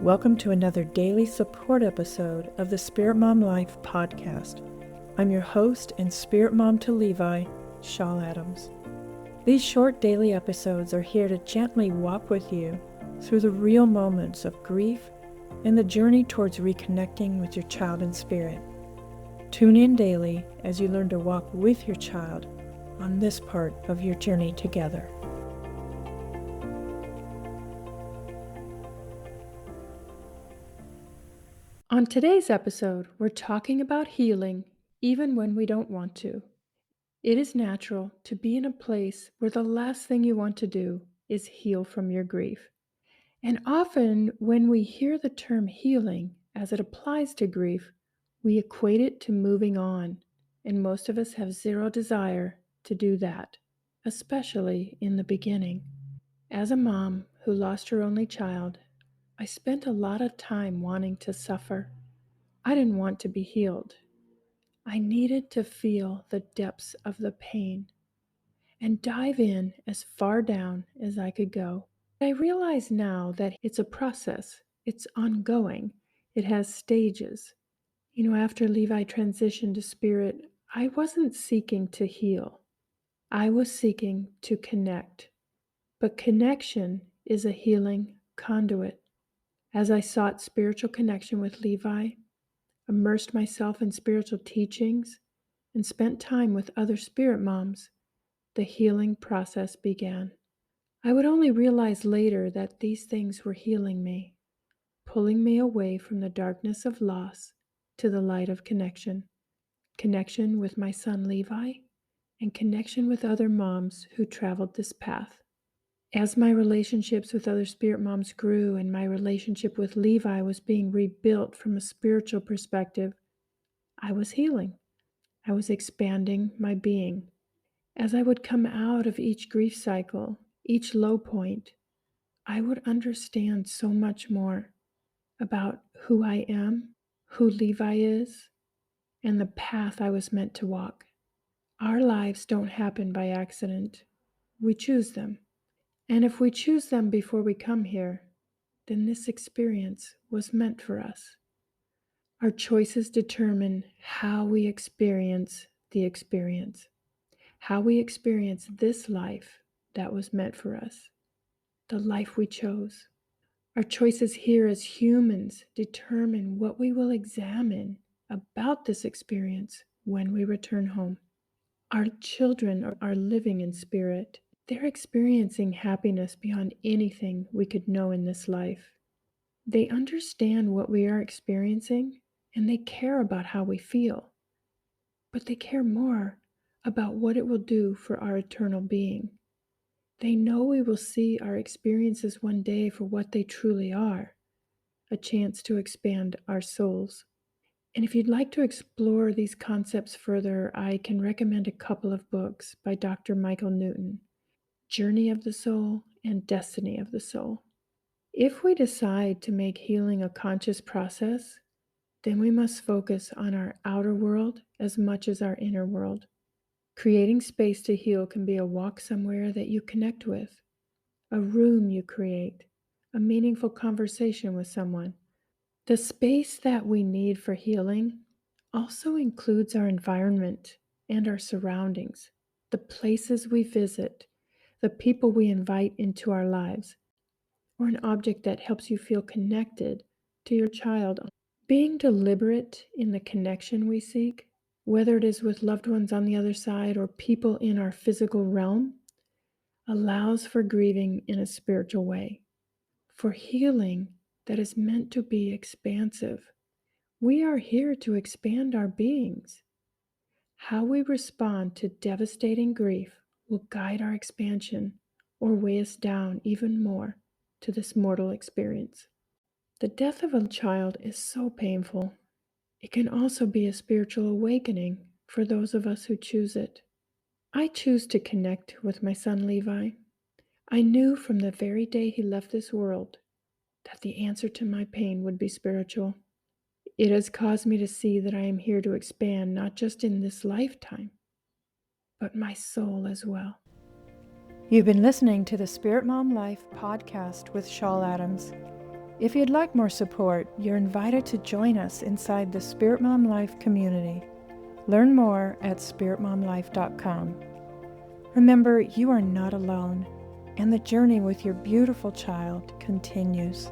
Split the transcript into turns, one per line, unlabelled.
Welcome to another daily support episode of the Spirit Mom Life podcast. I'm your host and Spirit Mom to Levi, Schall. These short daily episodes are here to gently walk with you through the real moments of grief and the journey towards reconnecting with your child in spirit. Tune in daily as you learn to walk with your child on this part of your journey together. On today's episode, we're talking about healing even when we don't want to. It is natural to be in a place where the last thing you want to do is heal from your grief. And often when we hear the term healing as it applies to grief, we equate it to moving on, and most of us have zero desire to do that, especially in the beginning. As a mom who lost her only child, I spent a lot of time wanting to suffer. I didn't want to be healed. I needed to feel the depths of the pain and dive in as far down as I could go. I realize now that it's a process. It's ongoing. It has stages. After Levi transitioned to spirit, I wasn't seeking to heal. I was seeking to connect. But connection is a healing conduit. As I sought spiritual connection with Levi, immersed myself in spiritual teachings, and spent time with other spirit moms, the healing process began. I would only realize later that these things were healing me, pulling me away from the darkness of loss to the light of connection. Connection with my son Levi, and connection with other moms who traveled this path. As my relationships with other spirit moms grew and my relationship with Levi was being rebuilt from a spiritual perspective, I was healing. I was expanding my being. As I would come out of each grief cycle, each low point, I would understand so much more about who I am, who Levi is, and the path I was meant to walk. Our lives don't happen by accident. We choose them. And if we choose them before we come here, then this experience was meant for us. Our choices determine how we experience the experience, how we experience this life that was meant for us, the life we chose. Our choices here as humans determine what we will examine about this experience when we return home. Our children are living in spirit. They're experiencing happiness beyond anything we could know in this life. They understand what we are experiencing, and they care about how we feel. But they care more about what it will do for our eternal being. They know we will see our experiences one day for what they truly are, a chance to expand our souls. And if you'd like to explore these concepts further, I can recommend a couple of books by Dr. Michael Newton, Journey of the Soul and Destiny of the Soul. If we decide to make healing a conscious process, then we must focus on our outer world as much as our inner world. Creating space to heal can be a walk somewhere that you connect with, a room you create, a meaningful conversation with someone. The space that we need for healing also includes our environment and our surroundings, the places we visit, the people we invite into our lives, or an object that helps you feel connected to your child. Being deliberate in the connection we seek, whether it is with loved ones on the other side or people in our physical realm, allows for grieving in a spiritual way, for healing that is meant to be expansive. We are here to expand our beings. How we respond to devastating grief will guide our expansion or weigh us down even more to this mortal experience. The death of a child is so painful. It can also be a spiritual awakening for those of us who choose it. I choose to connect with my son Levi. I knew from the very day he left this world that the answer to my pain would be spiritual. It has caused me to see that I am here to expand not just in this lifetime, but my soul as well. You've been listening to the Spirit Mom Life podcast with Schall. If you'd like more support, you're invited to join us inside the Spirit Mom Life community. Learn more at spiritmomlife.com. Remember, you are not alone, and the journey with your beautiful child continues.